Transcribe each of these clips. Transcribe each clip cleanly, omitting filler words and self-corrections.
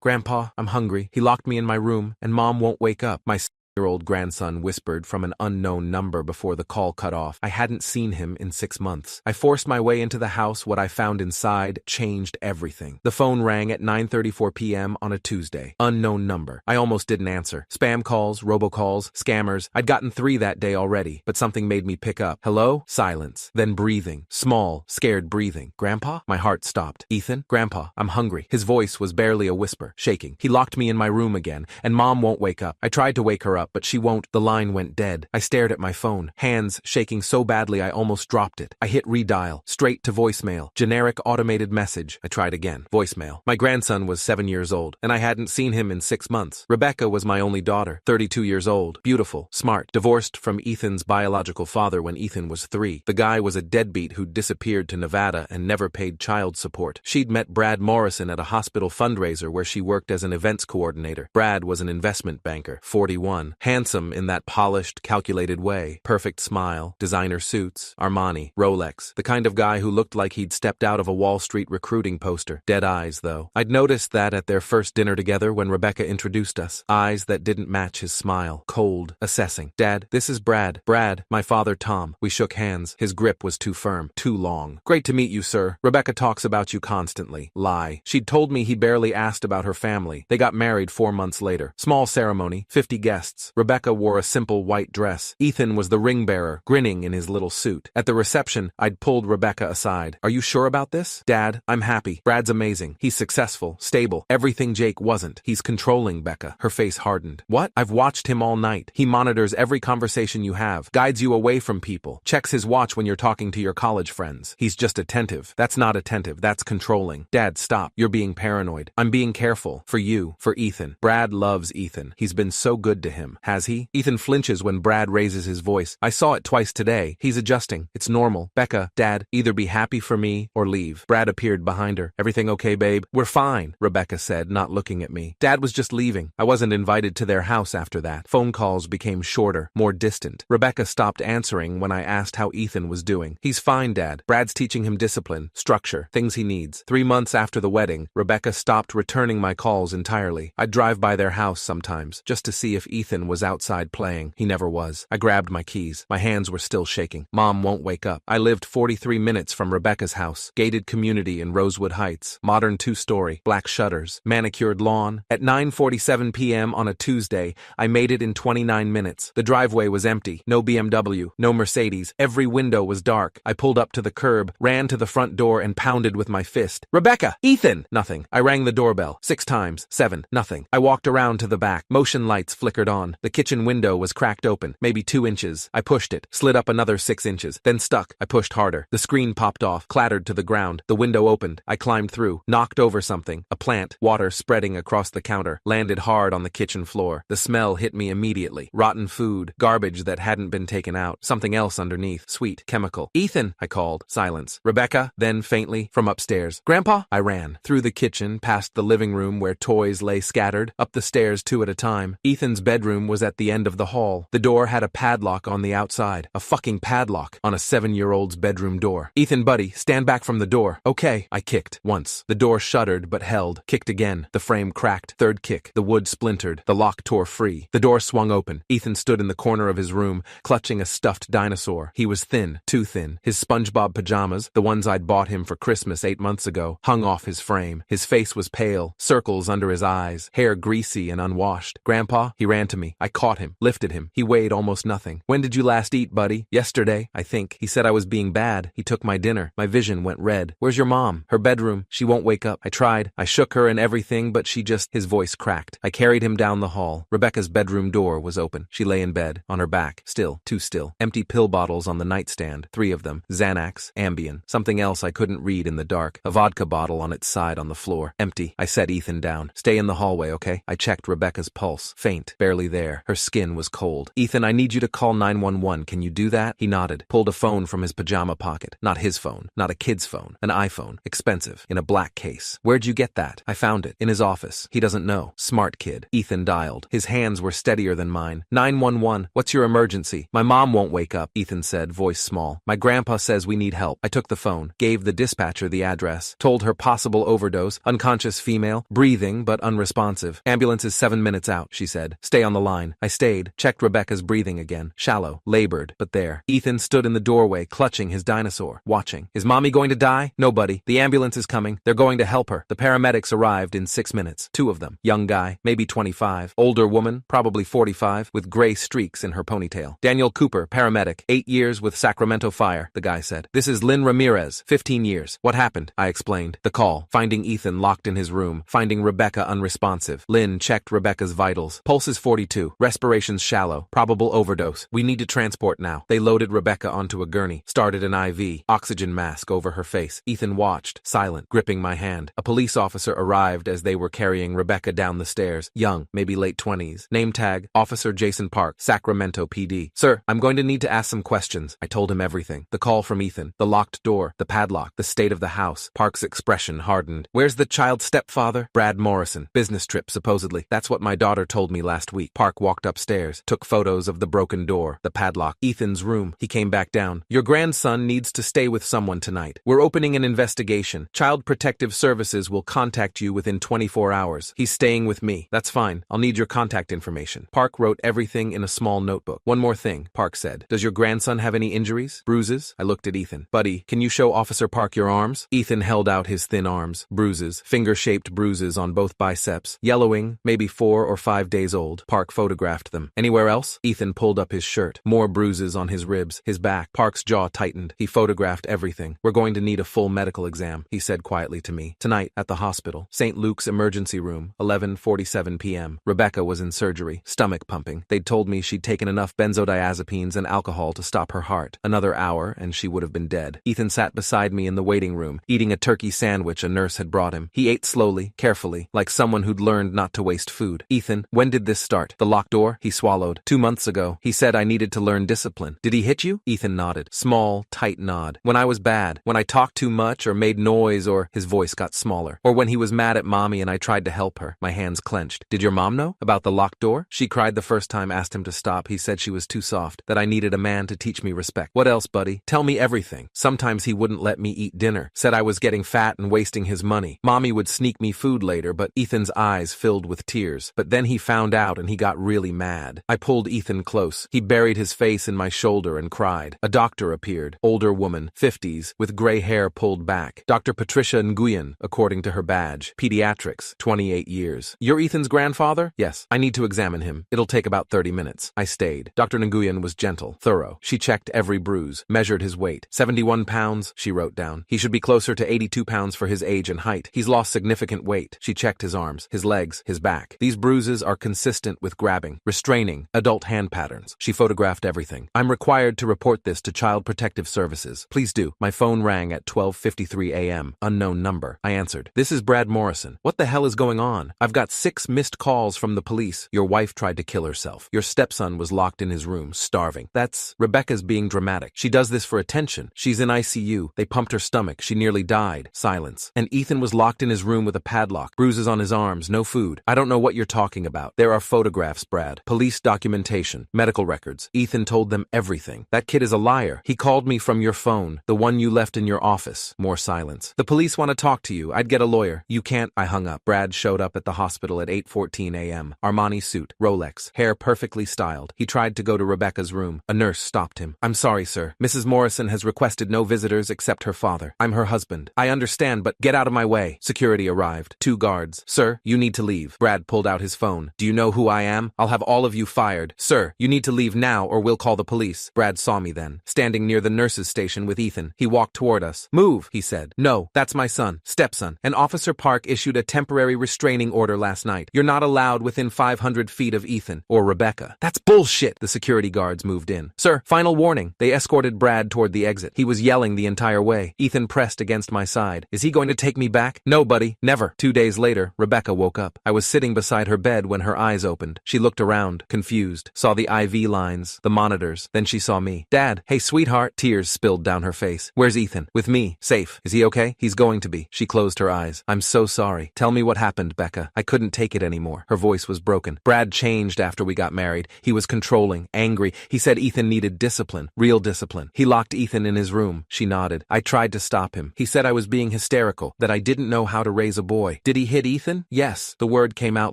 Grandpa, I'm hungry. He locked me in my room, and Mom won't wake up. My 6-year-old grandson whispered from an unknown number before the call cut off. I hadn't seen him in 6 months. I forced my way into the house. What I found inside changed everything. The phone rang at 9:34 p.m. on a Tuesday. Unknown number. I almost didn't answer. Spam calls, robocalls, scammers. I'd gotten 3 that day already, but something made me pick up. Hello? Silence. Then breathing. Small, scared breathing. Grandpa? My heart stopped. Ethan? Grandpa, I'm hungry. His voice was barely a whisper, shaking. He locked me in my room again, and Mom won't wake up. I tried to wake her up, but she won't. The line went dead. I stared at my phone, hands shaking so badly I almost dropped it. I hit redial, straight to voicemail. Generic automated message. I tried again. Voicemail. My grandson was 7 years old, and I hadn't seen him in 6 months. Rebecca was my only daughter, 32 years old, beautiful, smart, divorced from Ethan's biological father when Ethan was 3. The guy was a deadbeat who'd disappeared to Nevada and never paid child support. She'd met Brad Morrison at a hospital fundraiser where she worked as an events coordinator. Brad was an investment banker, 41. Handsome in that polished, calculated way. Perfect smile, designer suits, Armani, Rolex. The kind of guy who looked like he'd stepped out of a Wall Street recruiting poster. Dead eyes, though. I'd noticed that at their first dinner together when Rebecca introduced us. Eyes that didn't match his smile. Cold, assessing. Dad, this is Brad. Brad, my father Tom. We shook hands. His grip was too firm, too long. Great to meet you, sir. Rebecca talks about you constantly. Lie. She'd told me he barely asked about her family. They got married 4 months later. Small ceremony, 50 guests. Rebecca wore a simple white dress. Ethan was the ring bearer, grinning in his little suit. At the reception, I'd pulled Rebecca aside. Are you sure about this? Dad, I'm happy. Brad's amazing. He's successful, stable. Everything Jake wasn't. He's controlling Becca. Her face hardened. What? I've watched him all night. He monitors every conversation you have, guides you away from people, checks his watch when you're talking to your college friends. He's just attentive. That's not attentive. That's controlling. Dad, stop. You're being paranoid. I'm being careful. For you. For Ethan. Brad loves Ethan. He's been so good to him. Has he? Ethan flinches when Brad raises his voice. I saw it twice today. He's adjusting. It's normal. Becca, Dad, either be happy for me or leave. Brad appeared behind her. Everything okay, babe? We're fine, Rebecca said, not looking at me. Dad was just leaving. I wasn't invited to their house after that. Phone calls became shorter, more distant. Rebecca stopped answering when I asked how Ethan was doing. He's fine, Dad. Brad's teaching him discipline, structure, things he needs. 3 months after the wedding, Rebecca stopped returning my calls entirely. I'd drive by their house sometimes, just to see if Ethan was outside playing. He never was. I grabbed my keys. My hands were still shaking. Mom won't wake up. I lived 43 minutes from Rebecca's house. Gated community in Rosewood Heights. Modern 2-story. Black shutters. Manicured lawn. At 9:47 p.m. on a Tuesday, I made it in 29 minutes. The driveway was empty. No BMW. No Mercedes. Every window was dark. I pulled up to the curb, ran to the front door, and pounded with my fist. Rebecca! Ethan! Nothing. I rang the doorbell. 6 times. 7. Nothing. I walked around to the back. Motion lights flickered on. The kitchen window was cracked open, maybe 2 inches. I pushed it, slid up another 6 inches, then stuck. I pushed harder. The screen popped off, clattered to the ground. The window opened. I climbed through, knocked over something, a plant, water spreading across the counter, landed hard on the kitchen floor. The smell hit me immediately. Rotten food, garbage that hadn't been taken out, something else underneath, sweet, chemical. Ethan, I called. Silence. Rebecca, then faintly, from upstairs. Grandpa? I ran. Through the kitchen, past the living room where toys lay scattered, up the stairs 2 at a time. Ethan's bedroom was at the end of the hall. The door had a padlock on the outside. A fucking padlock on a 7-year-old's bedroom door. Ethan, buddy, stand back from the door. Okay. I kicked. Once. The door shuddered but held. Kicked again. The frame cracked. Third kick. The wood splintered. The lock tore free. The door swung open. Ethan stood in the corner of his room, clutching a stuffed dinosaur. He was thin. Too thin. His SpongeBob pajamas, the ones I'd bought him for Christmas 8 months ago, hung off his frame. His face was pale. Circles under his eyes. Hair greasy and unwashed. Grandpa? He ran to me. I caught him. Lifted him. He weighed almost nothing. When did you last eat, buddy? Yesterday, I think. He said I was being bad. He took my dinner. My vision went red. Where's your mom? Her bedroom. She won't wake up. I tried. I shook her and everything, but she just... His voice cracked. I carried him down the hall. Rebecca's bedroom door was open. She lay in bed, on her back, still, too still. Empty pill bottles on the nightstand. 3 of them. Xanax, Ambien, something else I couldn't read in the dark. A vodka bottle on its side on the floor. Empty. I set Ethan down. Stay in the hallway, okay? I checked Rebecca's pulse. Faint. Barely there. there. Her skin was cold. Ethan, I need you to call 911. Can you do that? He nodded, pulled a phone from his pajama pocket. Not his phone, not a kid's phone. An iPhone. Expensive. In a black case. Where'd you get that? I found it. In his office. He doesn't know. Smart kid. Ethan dialed. His hands were steadier than mine. 911. What's your emergency? My mom won't wake up, Ethan said, voice small. My grandpa says we need help. I took the phone, gave the dispatcher the address, told her possible overdose, unconscious female, breathing but unresponsive. Ambulance is 7 minutes out, she said. Stay on the line. I stayed, checked Rebecca's breathing again. Shallow, labored, but there. Ethan stood in the doorway, clutching his dinosaur, watching. Is mommy going to die? Nobody. The ambulance is coming. They're going to help her. The paramedics arrived in 6 minutes. 2 of them. Young guy, maybe 25. Older woman, probably 45, with gray streaks in her ponytail. Daniel Cooper, paramedic, 8 years with Sacramento Fire, the guy said. This is Lynn Ramirez, 15 years. What happened? I explained. The call. Finding Ethan locked in his room. Finding Rebecca unresponsive. Lynn checked Rebecca's vitals. Pulse is 42. Respirations shallow. Probable overdose. We need to transport now. They loaded Rebecca onto a gurney. Started an IV. Oxygen mask over her face. Ethan watched, silent, gripping my hand. A police officer arrived as they were carrying Rebecca down the stairs. Young, maybe late 20s. Name tag, Officer Jason Park, Sacramento PD. Sir, I'm going to need to ask some questions. I told him everything. The call from Ethan. The locked door. The padlock. The state of the house. Park's expression hardened. Where's the child's stepfather? Brad Morrison. Business trip, supposedly. That's what my daughter told me last week. Park walked upstairs, took photos of the broken door, the padlock, Ethan's room. He came back down. Your grandson needs to stay with someone tonight. We're opening an investigation. Child Protective Services will contact you within 24 hours. He's staying with me. That's fine. I'll need your contact information. Park wrote everything in a small notebook. One more thing, Park said. Does your grandson have any injuries? Bruises? I looked at Ethan. Buddy, can you show Officer Park your arms? Ethan held out his thin arms. Bruises. Finger-shaped bruises on both biceps. Yellowing, maybe 4 or 5 days old. Park photographed them. Anywhere else? Ethan pulled up his shirt. More bruises on his ribs, his back. Park's jaw tightened. He photographed everything. We're going to need a full medical exam, he said quietly to me. Tonight, at the hospital. St. Luke's emergency room, 11:47 p.m. Rebecca was in surgery, stomach pumping. They'd told me she'd taken enough benzodiazepines and alcohol to stop her heart. Another hour, and she would have been dead. Ethan sat beside me in the waiting room, eating a turkey sandwich a nurse had brought him. He ate slowly, carefully, like someone who'd learned not to waste food. Ethan, when did this start? The locked door? He swallowed. 2 months ago. He said I needed to learn discipline. Did he hit you? Ethan nodded. Small, tight nod. When I was bad. When I talked too much or made noise or his voice got smaller. Or when he was mad at mommy and I tried to help her. My hands clenched. Did your mom know? About the locked door? She cried the first time, asked him to stop. He said she was too soft. That I needed a man to teach me respect. What else, buddy? Tell me everything. Sometimes he wouldn't let me eat dinner. Said I was getting fat and wasting his money. Mommy would sneak me food later, but Ethan's eyes filled with tears. But then he found out and he got really mad. I pulled Ethan close. He buried his face in my shoulder and cried. A doctor appeared. Older woman, 50s, with gray hair pulled back. Dr. Patricia Nguyen, according to her badge. Pediatrics, 28 years. You're Ethan's grandfather? Yes. I need to examine him. It'll take about 30 minutes. I stayed. Dr. Nguyen was gentle, thorough. She checked every bruise, measured his weight. 71 pounds, she wrote down. He should be closer to 82 pounds for his age and height. He's lost significant weight. She checked his arms, his legs, his back. These bruises are consistent with grabbing, restraining, adult hand patterns. She photographed everything. I'm required to report this to Child Protective Services. Please do. My phone rang at 12:53 a.m. Unknown number. I answered. This is Brad Morrison. What the hell is going on? I've got 6 missed calls from the police. Your wife tried to kill herself. Your stepson was locked in his room, starving. That's Rebecca's being dramatic. She does this for attention. She's in ICU. They pumped her stomach. She nearly died. Silence. And Ethan was locked in his room with a padlock. Bruises on his arms. No food. I don't know what you're talking about. There are photographs, Brad. Police documentation. Medical records. Ethan told them everything. That kid is a liar. He called me from your phone. The one you left in your office. More silence. The police want to talk to you. I'd get a lawyer. You can't. I hung up. Brad showed up at the hospital at 8:14 a.m. Armani suit. Rolex. Hair perfectly styled. He tried to go to Rebecca's room. A nurse stopped him. I'm sorry, sir. Mrs. Morrison has requested no visitors except her father. I'm her husband. I understand, but get out of my way. Security arrived. 2 guards. Sir, you need to leave. Brad pulled out his phone. Do you know who I am? I'll have all of you fired. Sir, you need to leave now or we'll call the police. Brad saw me then, standing near the nurse's station with Ethan. He walked toward us. Move, he said. No, that's my son, stepson. And Officer Park issued a temporary restraining order last night. You're not allowed within 500 feet of Ethan or Rebecca. That's bullshit. The security guards moved in. Sir, final warning. They escorted Brad toward the exit. He was yelling the entire way. Ethan pressed against my side. Is he going to take me back? No, buddy. Never. 2 days later, Rebecca woke up. I was sitting beside her bed when her eyes opened. She looked around, confused, saw the IV lines, the monitors, then she saw me. Dad, hey sweetheart. Tears spilled down her face. Where's Ethan? With me. Safe. Is he okay? He's going to be. She closed her eyes. I'm so sorry. Tell me what happened, Becca. I couldn't take it anymore. Her voice was broken. Brad changed after we got married. He was controlling, angry. He said Ethan needed discipline. Real discipline. He locked Ethan in his room. She nodded. I tried to stop him. He said I was being hysterical, that I didn't know how to raise a boy. Did he hit Ethan? Yes. The word came out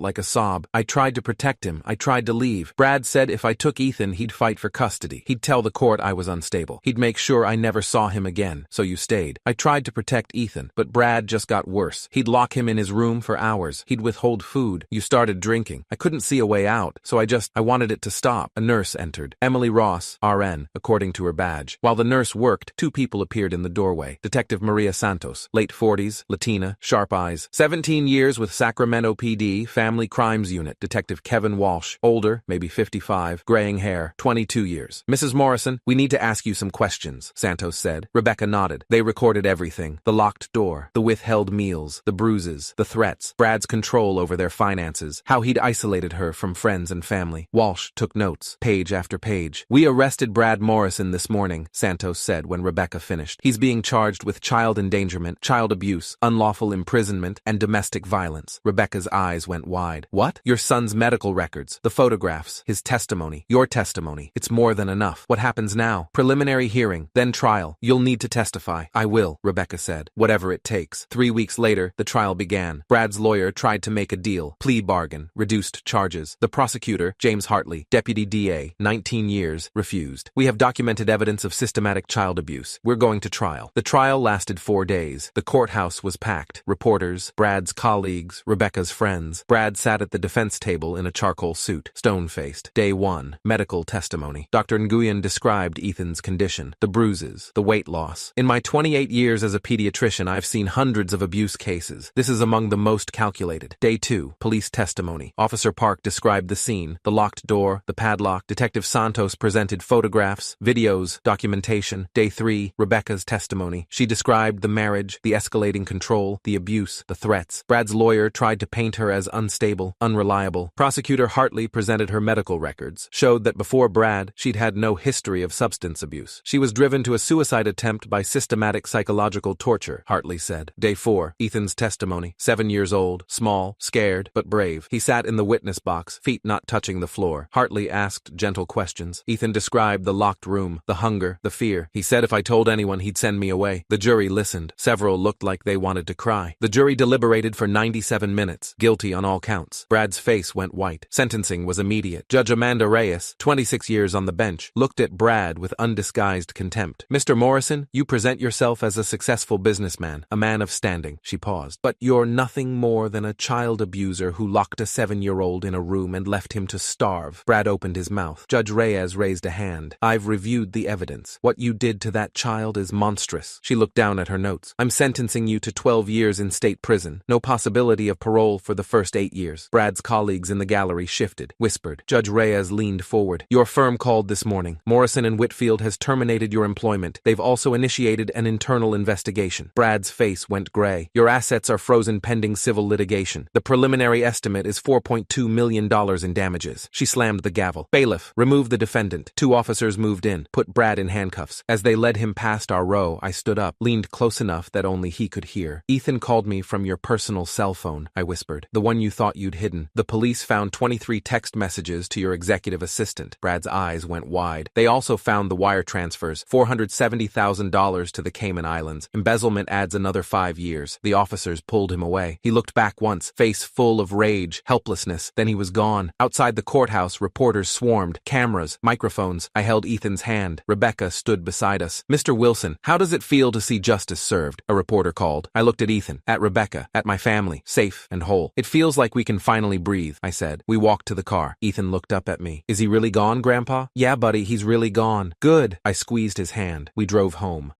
like a sob. I tried to protect him. I tried to leave. Brad said if I took Ethan, he'd fight for custody. He'd tell the court I was unstable. He'd make sure I never saw him again. So you stayed. I tried to protect Ethan, but Brad just got worse. He'd lock him in his room for hours. He'd withhold food. You started drinking. I couldn't see a way out, so I wanted it to stop. A nurse entered. Emily Ross, RN, according to her badge. While the nurse worked, two people appeared in the doorway. Detective Maria Santos, late 40s, Latina, sharp eyes. 17 years with Sacramento PD, Family Crimes Unit. Detective Kevin Walsh, older, maybe 55, graying hair, 22 years. Mrs. Morrison, we need to ask you some questions, Santos said. Rebecca nodded. They recorded everything. The locked door, the withheld meals, the bruises, the threats, Brad's control over their finances, how he'd isolated her from friends and family. Walsh took notes, page after page. We arrested Brad Morrison this morning, Santos said when Rebecca finished. He's being charged with child endangerment, child abuse, unlawful imprisonment, and domestic violence. Rebecca's eyes went wide. What? Your son's medical records, the photographs, his testimony, your testimony. It's more than enough. What happens now? Preliminary hearing, then trial. You'll need to testify. I will, Rebecca said. Whatever it takes. 3 weeks later, the trial began. Brad's lawyer tried to make a deal. Plea bargain. Reduced charges. The prosecutor, James Hartley, deputy DA, 19 years, refused. We have documented evidence of systematic child abuse. We're going to trial. The trial lasted 4 days. The courthouse was packed. Reporters, Brad's colleagues, Rebecca's friends. Brad sat at the defense table in a charcoal suit, stone-faced. Day 1. Medical testimony. Dr. Nguyen described Ethan's condition, the bruises, the weight loss. In my 28 years as a pediatrician, I've seen hundreds of abuse cases. This is among the most calculated. Day 2. Police testimony. Officer Park described the scene, the locked door, the padlock. Detective Santos presented photographs, videos, documentation. Day 3. Rebecca's testimony. She described the marriage, the escalating control, the abuse, the threats. Brad's lawyer tried to paint her as unstable, unreliable. Prosecutor Hartley presented her medical records, showed that before Brad, she'd had no history of substance abuse. She was driven to a suicide attempt by systematic psychological torture, Hartley said. Day 4. Ethan's testimony. 7 years old, small, scared, but brave. He sat in the witness box, feet not touching the floor. Hartley asked gentle questions. Ethan described the locked room, the hunger, the fear. He said if I told anyone, he'd send me away. The jury listened. Several looked like they wanted to cry. The jury deliberated for 97 minutes, guilty on all counts. Brad's face went white. Sentencing was immediate. Judge Amanda Reyes, 26 years on the bench, looked at Brad with undisguised contempt. Mr. Morrison, you present yourself as a successful businessman, a man of standing. She paused. But you're nothing more than a child abuser who locked a 7-year-old in a room and left him to starve. Brad opened his mouth. Judge Reyes raised a hand. I've reviewed the evidence. What you did to that child is monstrous. She looked down at her notes. I'm sentencing you to 12 years in state prison. No possibility of parole for the first 8 years. Brad's colleagues in the gallery shifted, whispered. Judge Reyes leaned forward. Your firm called this morning. Morrison and Whitfield has terminated your employment. They've also initiated an internal investigation. Brad's face went gray. Your assets are frozen pending civil litigation. The preliminary estimate is $4.2 million in damages. She slammed the gavel. Bailiff, remove the defendant. 2 officers moved in, put Brad in handcuffs. As they led him past our row, I stood up, leaned close enough that only he could hear. Ethan called me from your personal cell phone, I whispered. The one you thought you'd hidden. The police found 23 text messages to your executive assistant. Brad's eyes went wide. They also found the wire transfers, $470,000 to the Cayman Islands. Embezzlement adds another 5 years. The officers pulled him away. He looked back once, face full of rage, helplessness. Then he was gone. Outside the courthouse, reporters swarmed, cameras, microphones. I held Ethan's hand. Rebecca stood beside us. Mr. Wilson, how does it feel to see justice served? A reporter called. I looked at Ethan, at Rebecca, at my family, safe and whole. It feels like we can finally breathe, I said. We walked to the car. Ethan looked up at me. Is he really gone, Grandpa? Yeah, buddy, he's really gone. Good. I squeezed his hand. We drove home.